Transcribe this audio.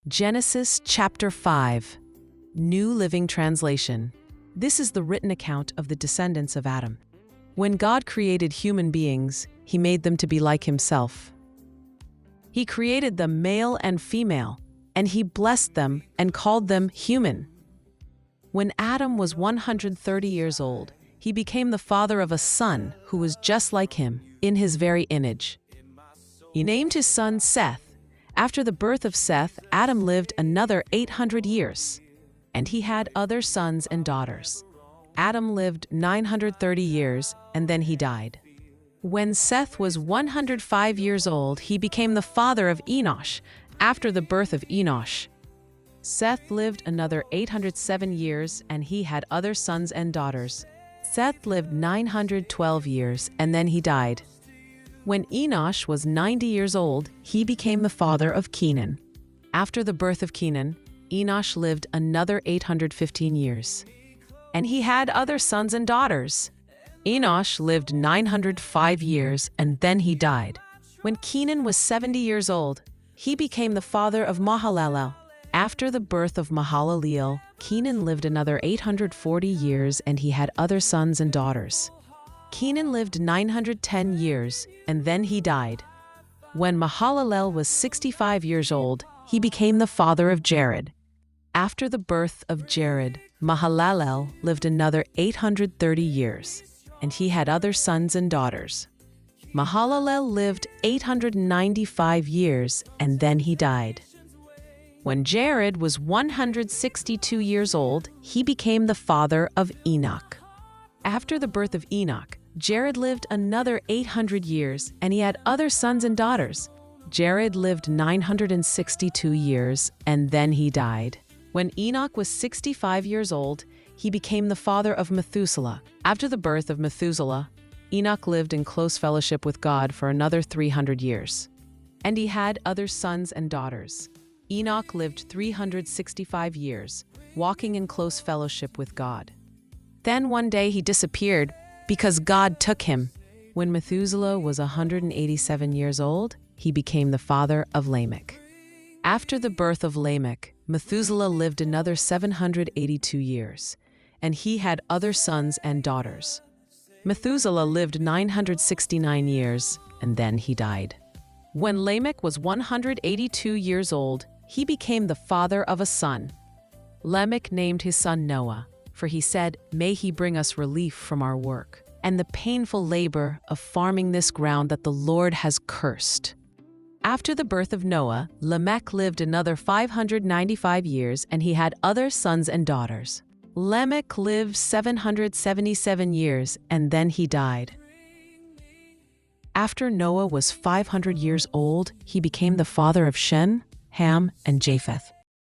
Genesis chapter 5, New Living Translation. This is the written account of the descendants of Adam. When God created human beings, He made them to be like Himself. He created them male and female, and He blessed them and called them human. When Adam was 130 years old, he became the father of a son who was just like him, in his very image. He named his son Seth. After the birth of Seth, Adam lived another 800 years, and he had other sons and daughters. Adam lived 930 years, and then he died. When Seth was 105 years old, he became the father of Enosh. After the birth of Enosh, Seth lived another 807 years, and he had other sons and daughters. Seth lived 912 years, and then he died. When Enosh was 90 years old, he became the father of Kenan. After the birth of Kenan, Enosh lived another 815 years, and he had other sons and daughters. Enosh lived 905 years, and then he died. When Kenan was 70 years old, he became the father of Mahalalel. After the birth of Mahalalel, Kenan lived another 840 years, and he had other sons and daughters. Kenan lived 910 years, and then he died. When Mahalalel was 65 years old, he became the father of Jared. After the birth of Jared, Mahalalel lived another 830 years, and he had other sons and daughters. Mahalalel lived 895 years, and then he died. When Jared was 162 years old, he became the father of Enoch. After the birth of Enoch, Jared lived another 800 years, and he had other sons and daughters. Jared lived 962 years, and then he died. When Enoch was 65 years old, he became the father of Methuselah. After the birth of Methuselah, Enoch lived in close fellowship with God for another 300 years, and he had other sons and daughters. Enoch lived 365 years, walking in close fellowship with God. Then one day he disappeared because God took him. When Methuselah was 187 years old, he became the father of Lamech. After the birth of Lamech, Methuselah lived another 782 years, and he had other sons and daughters. Methuselah lived 969 years, and then he died. When Lamech was 182 years old, he became the father of a son. Lamech named his son Noah, for he said, "May he bring us relief from our work and the painful labor of farming this ground that the Lord has cursed." After the birth of Noah, Lamech lived another 595 years, and he had other sons and daughters. Lamech lived 777 years, and then he died. After Noah was 500 years old, he became the father of Shem, Ham, and Japheth.